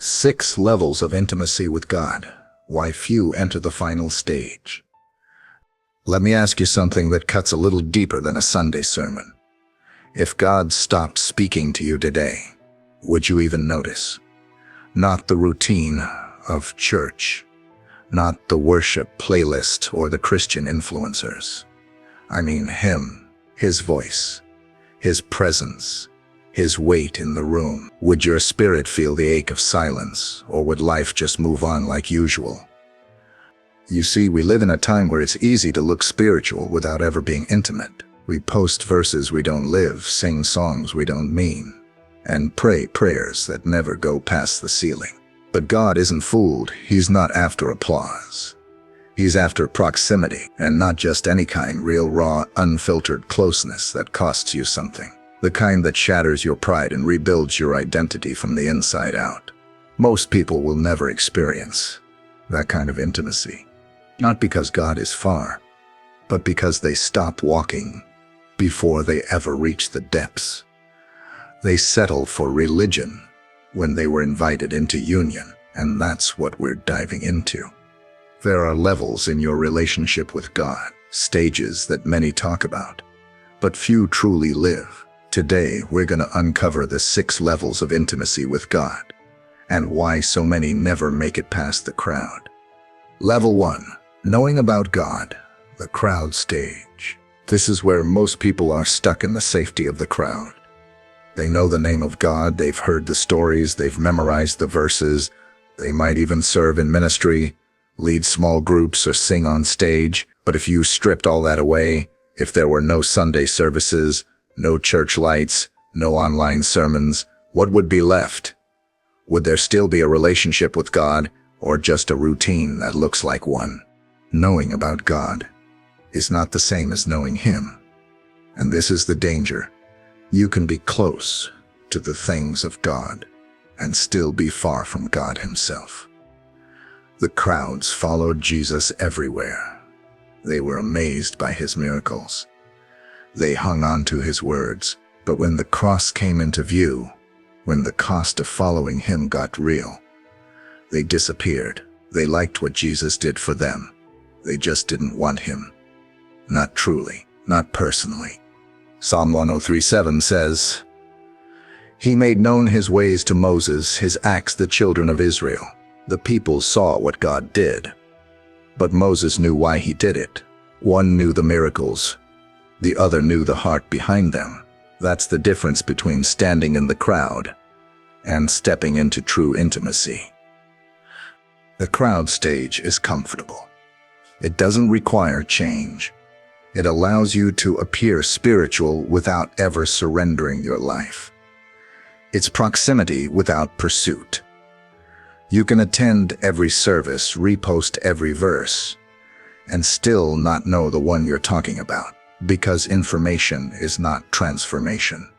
6 levels of intimacy with God. Why few enter the final stage. Let me ask you something that cuts a little deeper than a Sunday sermon. If God stopped speaking to you today, would you even notice? Not the routine of church, not the worship playlist or the Christian influencers. I mean Him, His voice, His presence, His weight in the room. Would your spirit feel the ache of silence, or would life just move on like usual? You see, we live in a time where it's easy to look spiritual without ever being intimate. We post verses we don't live, sing songs we don't mean, and pray prayers that never go past the ceiling. But God isn't fooled. He's not after applause. He's after proximity, and not just any kind, real, raw, unfiltered closeness that costs you something. The kind that shatters your pride and rebuilds your identity from the inside out. Most people will never experience that kind of intimacy. Not because God is far, but because they stop walking before they ever reach the depths. They settle for religion when they were invited into union, and that's what we're diving into. There are levels in your relationship with God, stages that many talk about, but few truly live. Today, we're going to uncover the 6 levels of intimacy with God and why so many never make it past the crowd. Level 1. Knowing about God, the crowd stage. This is where most people are stuck in the safety of the crowd. They know the name of God, they've heard the stories, they've memorized the verses, they might even serve in ministry, lead small groups, or sing on stage. But if you stripped all that away, if there were no Sunday services, no church lights, no online sermons, what would be left? Would there still be a relationship with God, or just a routine that looks like one? Knowing about God is not the same as knowing Him. And this is the danger. You can be close to the things of God and still be far from God Himself. The crowds followed Jesus everywhere. They were amazed by His miracles. They hung on to His words, but when the cross came into view, when the cost of following Him got real, they disappeared. They liked what Jesus did for them. They just didn't want Him. Not truly, not personally. Psalm 103:7 says, He made known His ways to Moses, His acts the children of Israel. The people saw what God did, but Moses knew why He did it. One knew the miracles, the other knew the heart behind them. That's the difference between standing in the crowd and stepping into true intimacy. The crowd stage is comfortable. It doesn't require change. It allows you to appear spiritual without ever surrendering your life. It's proximity without pursuit. You can attend every service, repost every verse, and still not know the one you're talking about, because information is not transformation.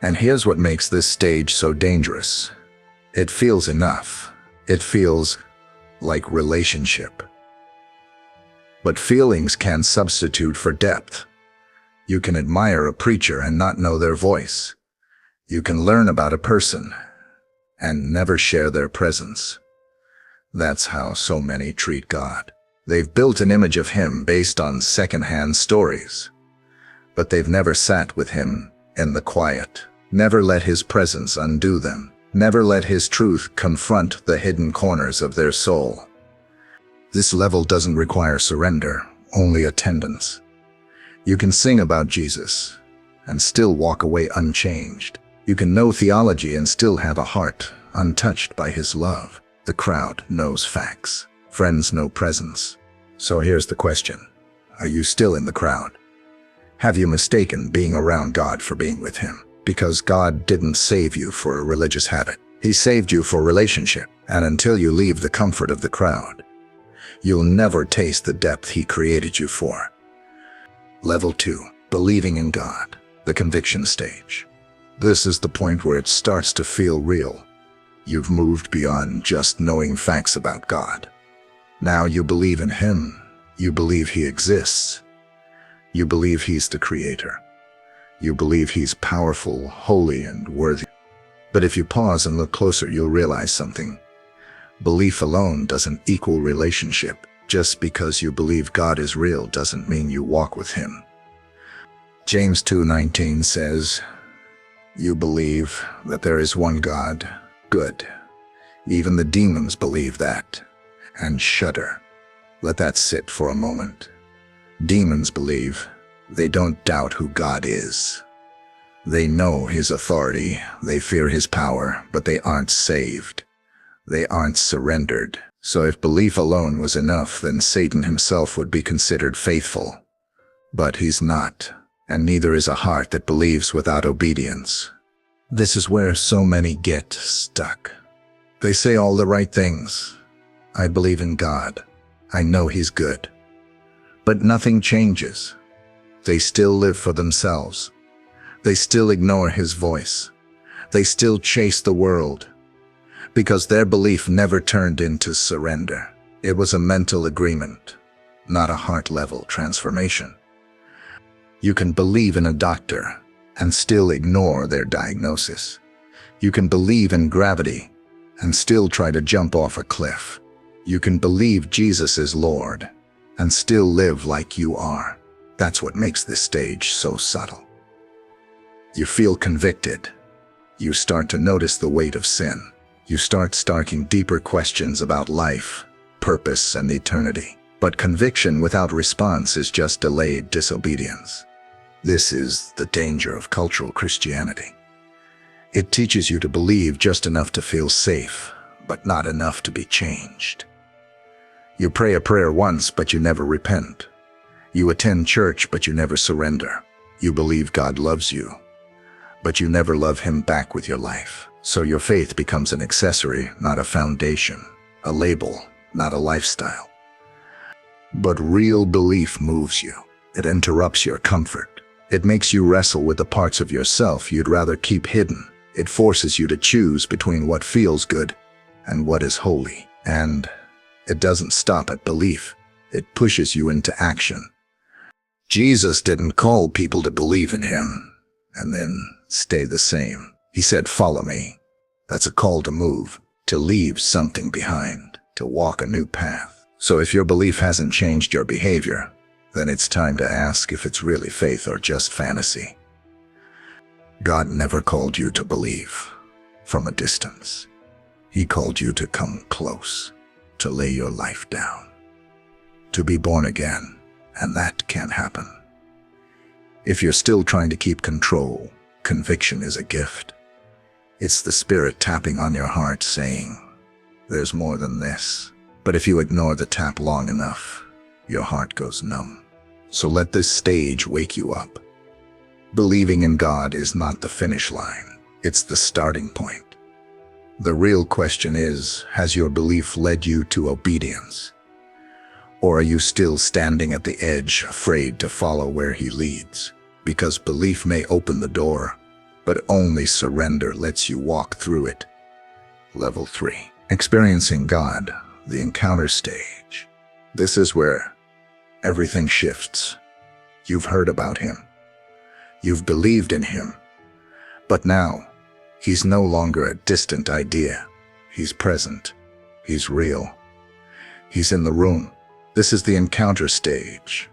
And here's what makes this stage so dangerous. It feels enough. It feels like relationship. But feelings can substitute for depth. You can admire a preacher and not know their voice. You can learn about a person and never share their presence. That's how so many treat God. They've built an image of Him based on secondhand stories, but they've never sat with Him in the quiet, never let His presence undo them, never let His truth confront the hidden corners of their soul. This level doesn't require surrender, only attendance. You can sing about Jesus and still walk away unchanged. You can know theology and still have a heart untouched by His love. The crowd knows facts. Friends know presence. So here's the question. Are you still in the crowd? Have you mistaken being around God for being with Him? Because God didn't save you for a religious habit. He saved you for relationship. And until you leave the comfort of the crowd, you'll never taste the depth He created you for. Level 2. Believing in God. The conviction stage. This is the point where it starts to feel real. You've moved beyond just knowing facts about God. Now you believe in Him. You believe He exists. You believe He's the Creator. You believe He's powerful, holy, and worthy. But if you pause and look closer, you'll realize something. Belief alone doesn't equal relationship. Just because you believe God is real doesn't mean you walk with him. James 2:19 says, "You believe that there is one God. Good. Even the demons believe that and shudder." Let that sit for a moment. Demons believe. They don't doubt who God is. They know his authority, they fear his power, but they aren't saved. They aren't surrendered. So if belief alone was enough, then Satan himself would be considered faithful. But he's not, and neither is a heart that believes without obedience. This is where so many get stuck. They say all the right things. I believe in God. I know he's good. But nothing changes. They still live for themselves. They still ignore his voice. They still chase the world. Because their belief never turned into surrender. It was a mental agreement, not a heart-level transformation. You can believe in a doctor and still ignore their diagnosis. You can believe in gravity and still try to jump off a cliff. You can believe Jesus is Lord and still live like you are. That's what makes this stage so subtle. You feel convicted. You start to notice the weight of sin. You start starting deeper questions about life, purpose, and eternity. But conviction without response is just delayed disobedience. This is the danger of cultural Christianity. It teaches you to believe just enough to feel safe, but not enough to be changed. You pray a prayer once, but you never repent. You attend church, but you never surrender. You believe God loves you, but you never love him back with your life. So your faith becomes an accessory, not a foundation, a label, not a lifestyle. But real belief moves you. It interrupts your comfort. It makes you wrestle with the parts of yourself you'd rather keep hidden. It forces you to choose between what feels good and what is holy. And it doesn't stop at belief. It pushes you into action. Jesus didn't call people to believe in him and then stay the same. He said, "Follow me." That's a call to move, to leave something behind, to walk a new path. So if your belief hasn't changed your behavior, then it's time to ask if it's really faith or just fantasy. God never called you to believe from a distance. He called you to come close, to lay your life down, to be born again, and that can't happen. If you're still trying to keep control, conviction is a gift. It's the Spirit tapping on your heart saying, "There's more than this." But if you ignore the tap long enough, your heart goes numb. So let this stage wake you up. Believing in God is not the finish line. It's the starting point. The real question is, has your belief led you to obedience? Or are you still standing at the edge, afraid to follow where he leads? Because belief may open the door, but only surrender lets you walk through it. Level 3. Experiencing God, the encounter stage. This is where everything shifts. You've heard about him. You've believed in him. But now, he's no longer a distant idea. He's present. He's real. He's in the room. This is the encounter stage,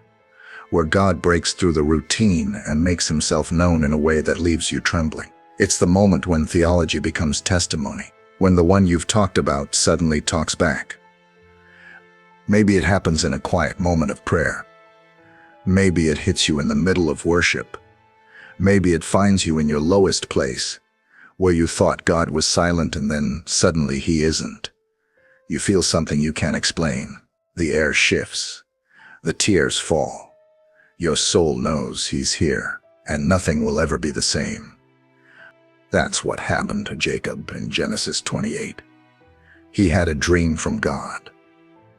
where God breaks through the routine and makes himself known in a way that leaves you trembling. It's the moment when theology becomes testimony, when the one you've talked about suddenly talks back. Maybe it happens in a quiet moment of prayer. Maybe it hits you in the middle of worship. Maybe it finds you in your lowest place, where you thought God was silent and then suddenly he isn't. You feel something you can't explain. The air shifts. The tears fall. Your soul knows he's here, and nothing will ever be the same. That's what happened to Jacob in Genesis 28. He had a dream from God,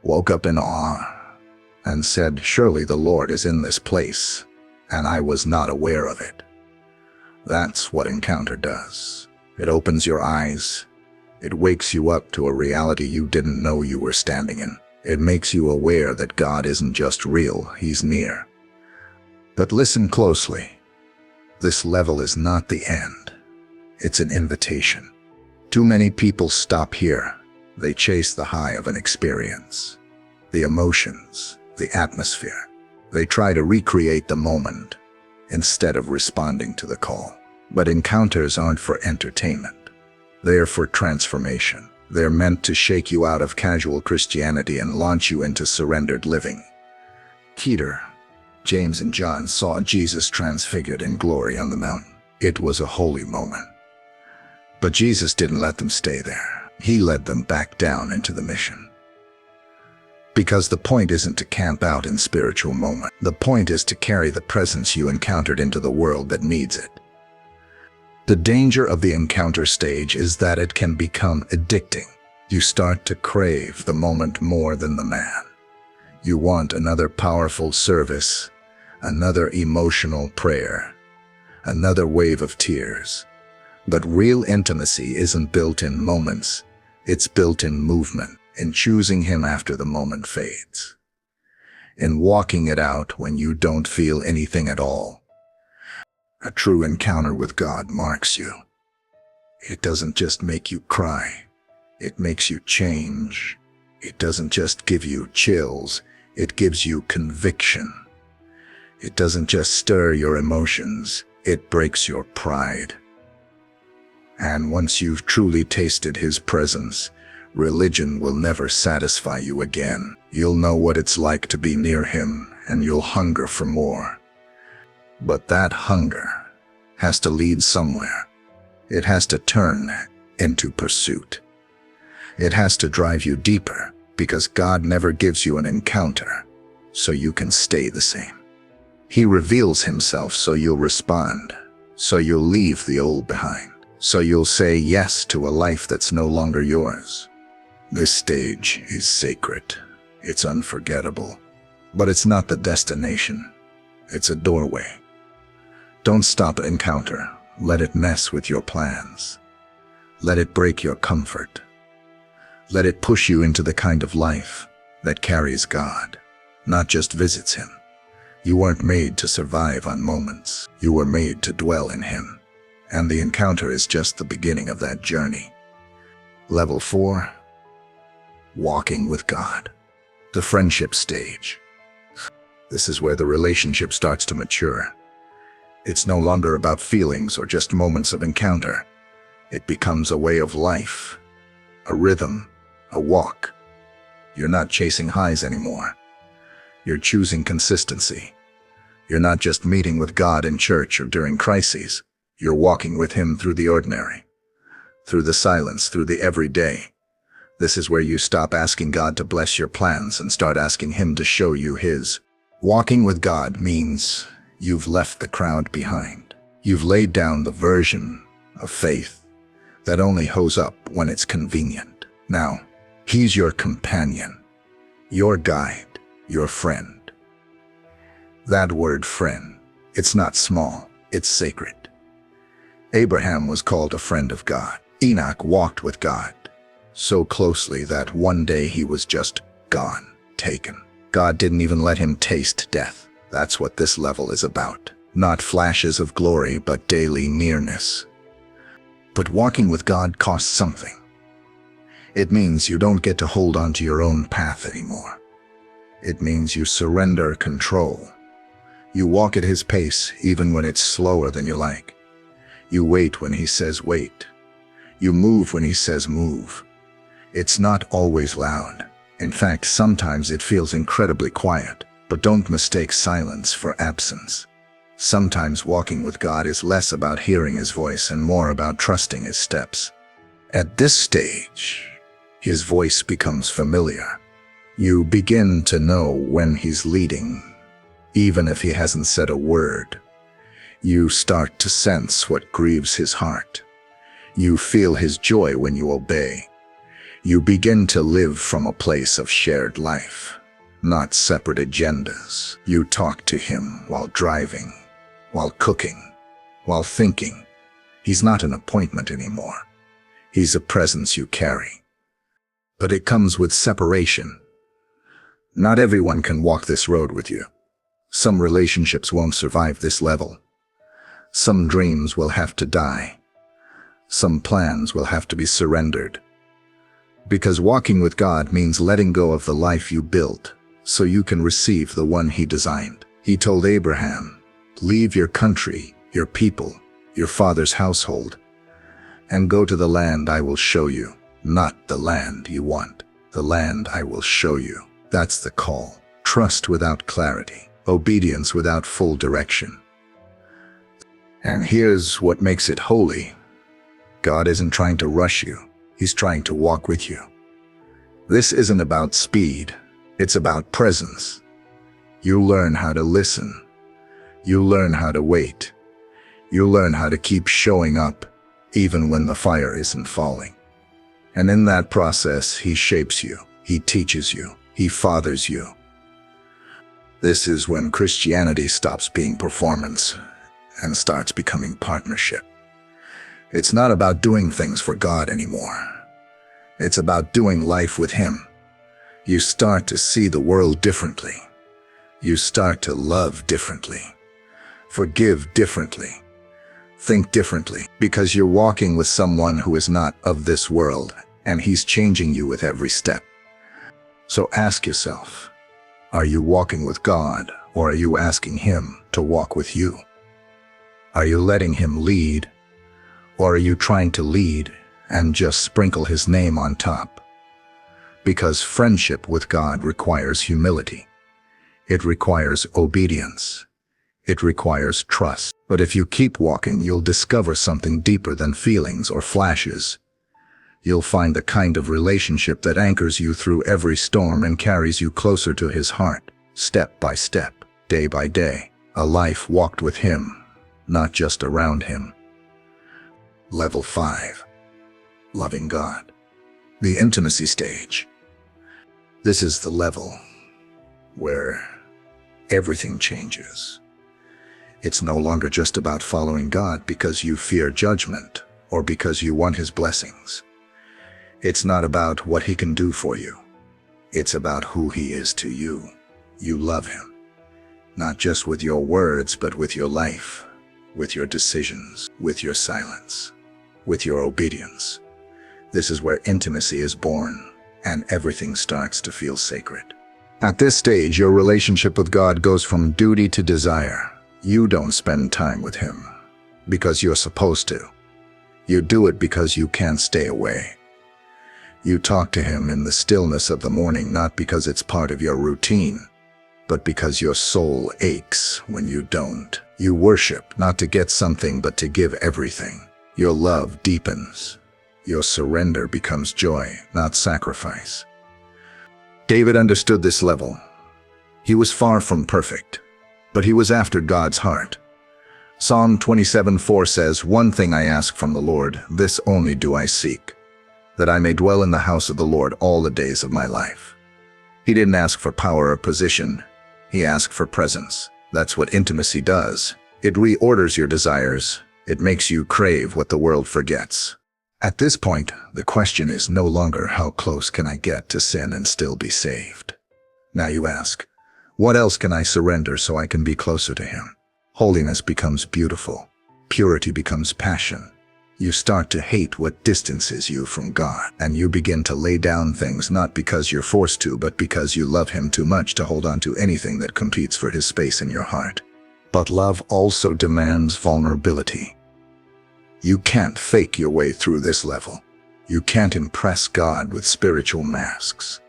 woke up in awe, and said, "Surely the Lord is in this place, and I was not aware of it." That's what encounter does. It opens your eyes. It wakes you up to a reality you didn't know you were standing in. It makes you aware that God isn't just real, he's near. But listen closely. This level is not the end. It's an invitation. Too many people stop here. They chase the high of an experience, the emotions, the atmosphere. They try to recreate the moment instead of responding to the call. But encounters aren't for entertainment. They are for transformation. They're meant to shake you out of casual Christianity and launch you into surrendered living. Peter, James, and John saw Jesus transfigured in glory on the mountain. It was a holy moment. But Jesus didn't let them stay there. He led them back down into the mission. Because the point isn't to camp out in spiritual moment. The point is to carry the presence you encountered into the world that needs it. The danger of the encounter stage is that it can become addicting. You start to crave the moment more than the man. You want another powerful service, another emotional prayer, another wave of tears. But real intimacy isn't built in moments. It's built in movement, in choosing him after the moment fades, in walking it out when you don't feel anything at all. A true encounter with God marks you. It doesn't just make you cry. It makes you change. It doesn't just give you chills. It gives you conviction. It doesn't just stir your emotions. It breaks your pride. And once you've truly tasted his presence, religion will never satisfy you again. You'll know what it's like to be near him, and you'll hunger for more. But that hunger has to lead somewhere. It has to turn into pursuit. It has to drive you deeper, because God never gives you an encounter so you can stay the same. He reveals himself so you'll respond, so you'll leave the old behind, so you'll say yes to a life that's no longer yours. This stage is sacred. It's unforgettable. But it's not the destination. It's a doorway. Don't stop at encounter. Let it mess with your plans. Let it break your comfort. Let it push you into the kind of life that carries God, not just visits him. You weren't made to survive on moments. You were made to dwell in him. And the encounter is just the beginning of that journey. Level 4. Walking with God. The friendship stage. This is where the relationship starts to mature. It's no longer about feelings or just moments of encounter. It becomes a way of life, a rhythm, a walk. You're not chasing highs anymore. You're choosing consistency. You're not just meeting with God in church or during crises. You're walking with him through the ordinary, through the silence, through the everyday. This is where you stop asking God to bless your plans and start asking him to show you his. Walking with God means you've left the crowd behind. You've laid down the version of faith that only shows up when it's convenient. Now, he's your companion, your guide, your friend. That word friend, it's not small, it's sacred. Abraham was called a friend of God. Enoch walked with God so closely that one day he was just gone, taken. God didn't even let him taste death. That's what this level is about. Not flashes of glory, but daily nearness. But walking with God costs something. It means you don't get to hold on to your own path anymore. It means you surrender control. You walk at his pace even when it's slower than you like. You wait when he says wait. You move when he says move. It's not always loud. In fact, sometimes it feels incredibly quiet. But don't mistake silence for absence. Sometimes walking with God is less about hearing his voice and more about trusting his steps. At this stage, his voice becomes familiar. You begin to know when he's leading, even if he hasn't said a word. You start to sense what grieves his heart. You feel his joy when you obey. You begin to live from a place of shared life, not separate agendas. You talk to him while driving, while cooking, while thinking. He's not an appointment anymore. He's a presence you carry. But it comes with separation. Not everyone can walk this road with you. Some relationships won't survive this level. Some dreams will have to die. Some plans will have to be surrendered. Because walking with God means letting go of the life you built so you can receive the one He designed. He told Abraham, "Leave your country, your people, your father's household, and go to the land I will show you." Not the land you want, the land I will show you. That's the call. Trust without clarity, obedience without full direction. And here's what makes it holy. God isn't trying to rush you. He's trying to walk with you. This isn't about speed. It's about presence. You learn how to listen. You learn how to wait. You learn how to keep showing up, even when the fire isn't falling. And in that process, He shapes you. He teaches you. He fathers you. This is when Christianity stops being performance and starts becoming partnership. It's not about doing things for God anymore. It's about doing life with Him. You start to see the world differently. You start to love differently, forgive differently, think differently, because you're walking with someone who is not of this world, and He's changing you with every step. So ask yourself, are you walking with God, or are you asking Him to walk with you? Are you letting Him lead, or are you trying to lead and just sprinkle His name on top? Because friendship with God requires humility. It requires obedience. It requires trust. But if you keep walking, you'll discover something deeper than feelings or flashes. You'll find the kind of relationship that anchors you through every storm and carries you closer to His heart, step by step, day by day. A life walked with Him, not just around Him. Level 5. Loving God. The intimacy stage. This is the level where everything changes. It's no longer just about following God because you fear judgment or because you want His blessings. It's not about what He can do for you. It's about who He is to you. You love Him, not just with your words, but with your life, with your decisions, with your silence, with your obedience. This is where intimacy is born, and everything starts to feel sacred. At this stage, your relationship with God goes from duty to desire. You don't spend time with Him because you're supposed to. You do it because you can't stay away. You talk to Him in the stillness of the morning, not because it's part of your routine, but because your soul aches when you don't. You worship not to get something, but to give everything. Your love deepens. Your surrender becomes joy, not sacrifice. David understood this level. He was far from perfect, but he was after God's heart. Psalm 27:4 says, "One thing I ask from the Lord, this only do I seek, that I may dwell in the house of the Lord all the days of my life." He didn't ask for power or position. He asked for presence. That's what intimacy does. It reorders your desires. It makes you crave what the world forgets. At this point, the question is no longer how close can I get to sin and still be saved. Now you ask, what else can I surrender so I can be closer to Him? Holiness becomes beautiful. Purity becomes passion. You start to hate what distances you from God, and you begin to lay down things not because you're forced to, but because you love Him too much to hold on to anything that competes for His space in your heart. But love also demands vulnerability. You can't fake your way through this level. You can't impress God with spiritual masks.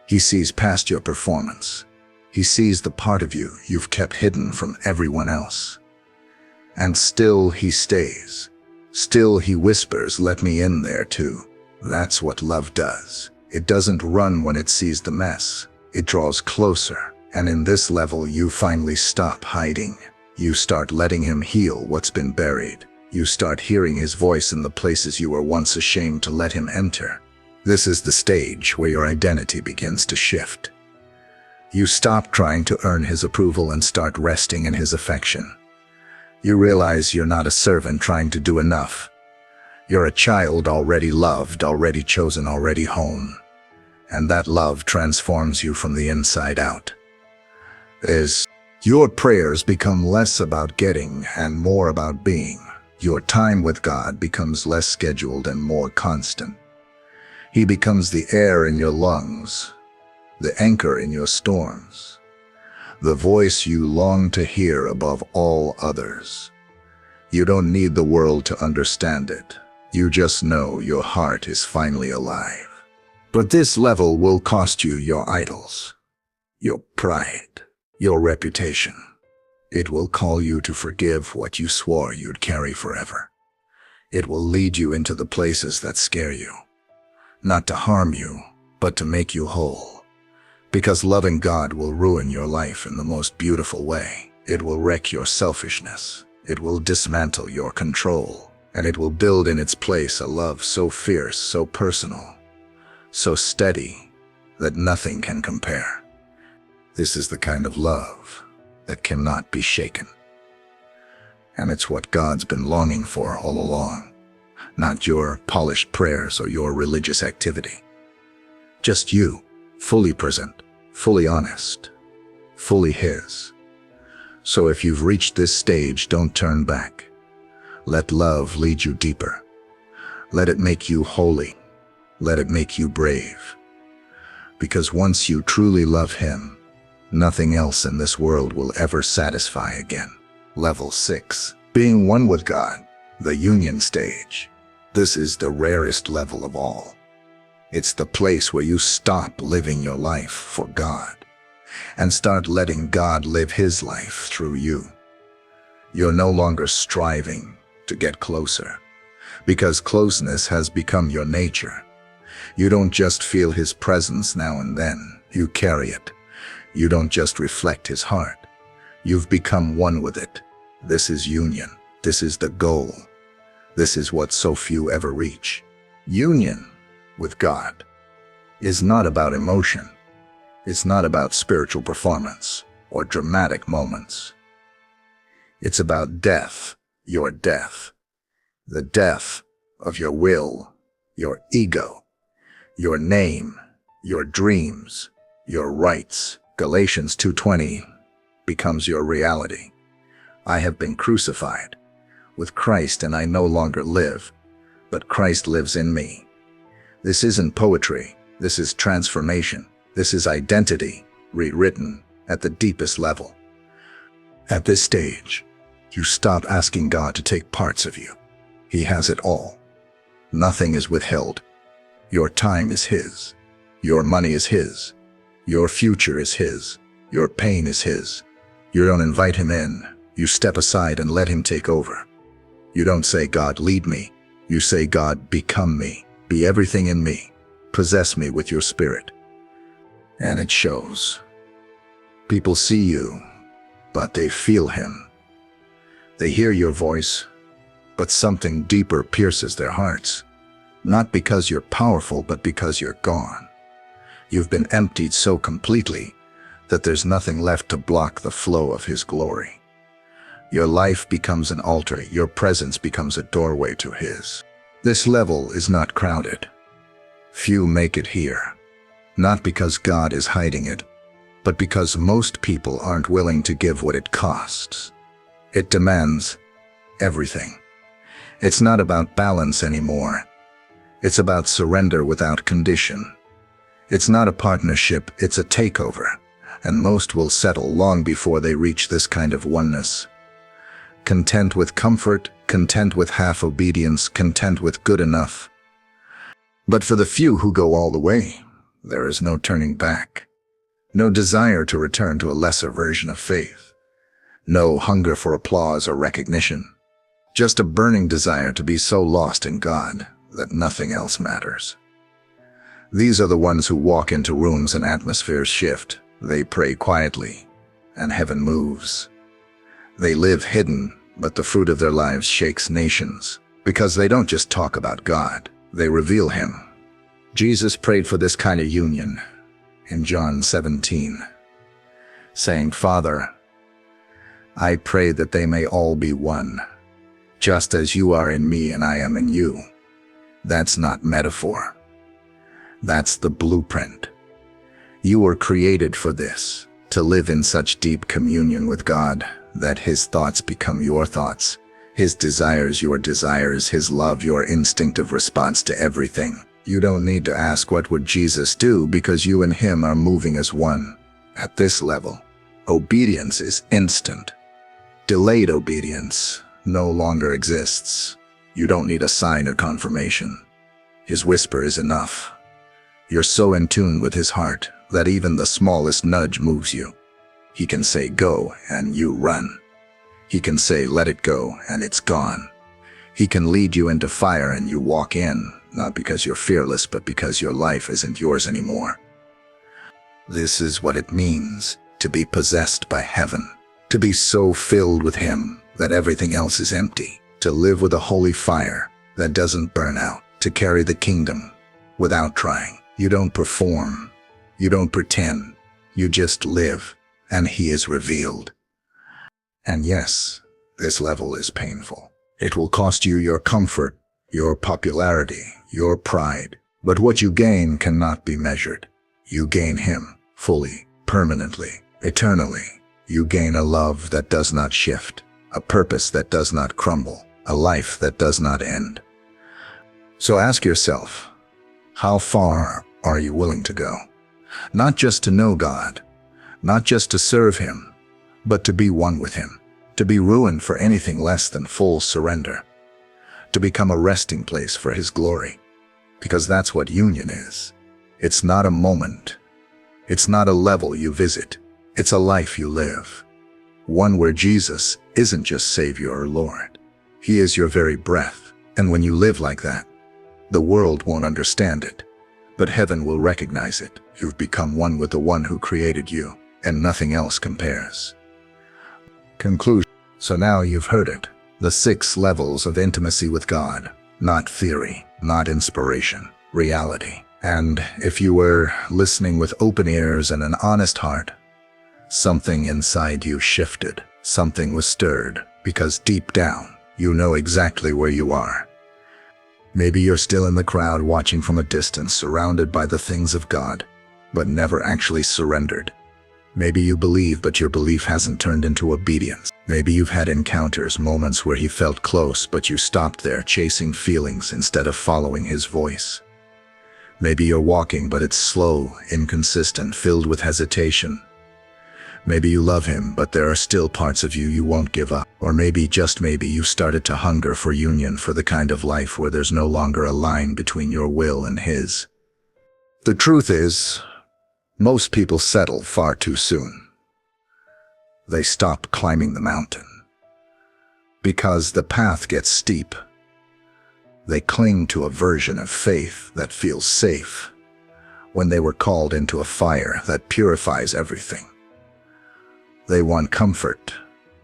He sees past your performance. He sees the part of you you've kept hidden from everyone else. And still He stays. Still He whispers, "Let me in there too." That's what love does. It doesn't run when it sees the mess. It draws closer. And in this level, you finally stop hiding. You start letting Him heal what's been buried. You start hearing His voice in the places you were once ashamed to let Him enter. This is the stage where your identity begins to shift. You stop trying to earn His approval and start resting in His affection. You realize you're not a servant trying to do enough. You're a child already loved, already chosen, already home. And that love transforms you from the inside out. Your prayers become less about getting and more about being. Your time with God becomes less scheduled and more constant. He becomes the air in your lungs, the anchor in your storms, the voice you long to hear above all others. You don't need the world to understand it. You just know your heart is finally alive. But this level will cost you your idols, your pride, your reputation. It will call you to forgive what you swore you'd carry forever. It will lead you into the places that scare you, not to harm you, but to make you whole. Because loving God will ruin your life in the most beautiful way. It will wreck your selfishness. It will dismantle your control. And it will build in its place a love so fierce, so personal, so steady that nothing can compare. This is the kind of love that cannot be shaken. And it's what God's been longing for all along. Not your polished prayers or your religious activity. Just you, fully present, fully honest, fully His. So if you've reached this stage, don't turn back. Let love lead you deeper. Let it make you holy. Let it make you brave. Because once you truly love Him, nothing else in this world will ever satisfy again. Level 6. Being one with God, the union stage. This is the rarest level of all. It's the place where you stop living your life for God and start letting God live His life through you. You're no longer striving to get closer, because closeness has become your nature. You don't just feel His presence now and then, you carry it. You don't just reflect His heart, you've become one with it. This is union. This is the goal. This is what so few ever reach. Union with God is not about emotion. It's not about spiritual performance or dramatic moments. It's about death, your death, the death of your will, your ego, your name, your dreams, your rights. Galatians 2:20 becomes your reality. I have been crucified with Christ, and I no longer live, but Christ lives in me. This isn't poetry. This is transformation. This is identity rewritten at the deepest level. At this stage, you stop asking God to take parts of you. He has it all. Nothing is withheld. Your time is His. Your money is His. Your future is His. Your pain is His. You don't invite Him in. You step aside and let Him take over. You don't say, God, lead me. You say, God, become me. Be everything in me. Possess me with your Spirit. And it shows. People see you, but they feel Him. They hear your voice, but something deeper pierces their hearts. Not because you're powerful, but because you're gone. You've been emptied so completely that there's nothing left to block the flow of His glory. Your life becomes an altar. Your presence becomes a doorway to His. This level is not crowded. Few make it here. Not because God is hiding it, but because most people aren't willing to give what it costs. It demands everything. It's not about balance anymore. It's about surrender without condition. It's not a partnership, it's a takeover, and most will settle long before they reach this kind of oneness. Content with comfort, content with half obedience, content with good enough. But for the few who go all the way, there is no turning back. No desire to return to a lesser version of faith. No hunger for applause or recognition. Just a burning desire to be so lost in God that nothing else matters. These are the ones who walk into rooms and atmospheres shift. They pray quietly, and heaven moves. They live hidden, but the fruit of their lives shakes nations, because they don't just talk about God, they reveal Him. Jesus prayed for this kind of union in John 17, saying, Father, I pray that they may all be one, just as you are in me and I am in you. That's not metaphor. That's the blueprint. You were created for this, to live in such deep communion with God that His thoughts become your thoughts, His desires your desires, His love your instinctive response to everything. You don't need to ask what would Jesus do because you and him are moving as one. At this level, obedience is instant. Delayed obedience no longer exists. You don't need a sign or confirmation. His whisper is enough. You're so in tune with his heart that even the smallest nudge moves you. He can say go and you run. He can say let it go and it's gone. He can lead you into fire and you walk in, not because you're fearless but because your life isn't yours anymore. This is what it means to be possessed by heaven, to be so filled with him that everything else is empty, to live with a holy fire that doesn't burn out, to carry the kingdom without trying. You don't perform, you don't pretend, you just live, and he is revealed. And yes, this level is painful. It will cost you your comfort, your popularity, your pride, but what you gain cannot be measured. You gain him fully, permanently, eternally. You gain a love that does not shift, a purpose that does not crumble, a life that does not end. So ask yourself, how far are you willing to go? Not just to know God, not just to serve him, but to be one with him, to be ruined for anything less than full surrender, to become a resting place for his glory. Because that's what union is. It's not a moment. It's not a level you visit. It's a life you live. One where Jesus isn't just Savior or Lord. He is your very breath. And when you live like that, the world won't understand it, but heaven will recognize it. You've become one with the one who created you, and nothing else compares. Conclusion. So now you've heard it. The 6 levels of intimacy with God. Not theory, not inspiration, reality. And if you were listening with open ears and an honest heart, something inside you shifted. Something was stirred, because deep down, you know exactly where you are. Maybe you're still in the crowd watching from a distance, surrounded by the things of God, but never actually surrendered. Maybe you believe, but your belief hasn't turned into obedience. Maybe you've had encounters, moments where he felt close, but you stopped there, chasing feelings instead of following his voice. Maybe you're walking, but it's slow, inconsistent, filled with hesitation. Maybe you love him, but there are still parts of you won't give up. Or maybe, just maybe, you started to hunger for union, for the kind of life where there's no longer a line between your will and his. The truth is, most people settle far too soon. They stop climbing the mountain. Because the path gets steep. They cling to a version of faith that feels safe, when they were called into a fire that purifies everything. They want comfort,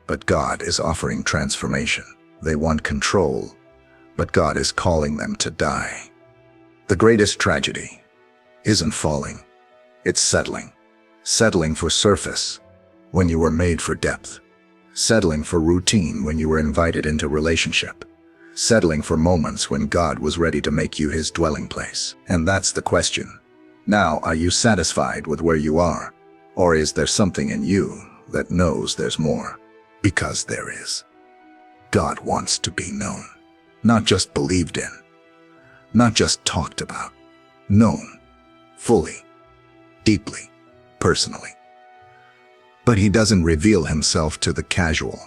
but God is offering transformation. They want control, but God is calling them to die. The greatest tragedy isn't falling, it's settling. Settling for surface when you were made for depth. Settling for routine when you were invited into relationship. Settling for moments when God was ready to make you his dwelling place. And that's the question. Now, are you satisfied with where you are? Or is there something in you that knows there's more? Because there is. God wants to be known, not just believed in, not just talked about, known, fully, deeply, personally. But he doesn't reveal himself to the casual.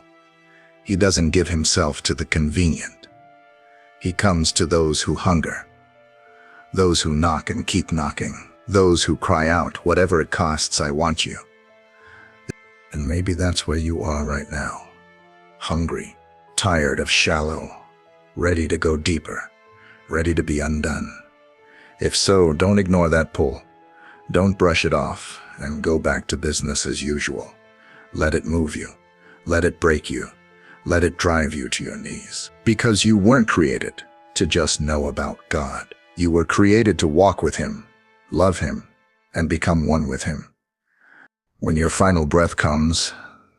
He doesn't give himself to the convenient. He comes to those who hunger, those who knock and keep knocking, those who cry out, whatever it costs, I want you. And maybe that's where you are right now. Hungry, tired of shallow, ready to go deeper, ready to be undone. If so, don't ignore that pull. Don't brush it off and go back to business as usual. Let it move you. Let it break you. Let it drive you to your knees. Because you weren't created to just know about God. You were created to walk with him, love him, and become one with him. When your final breath comes,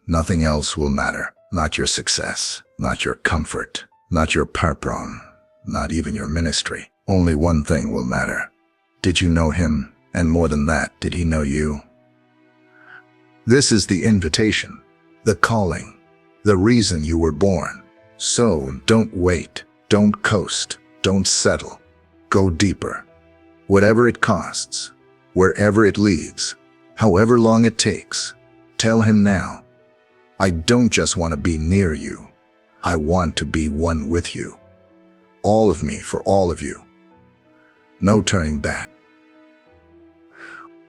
nothing else will matter. Not your success, not your comfort, not your parpron, not even your ministry. Only one thing will matter. Did you know him? And more than that, did he know you? This is the invitation, the calling, the reason you were born. So don't wait, don't coast, don't settle. Go deeper, Whatever it costs, wherever it leads, however long it takes, tell him now. I don't just want to be near you. I want to be one with you. All of me for all of you. No turning back.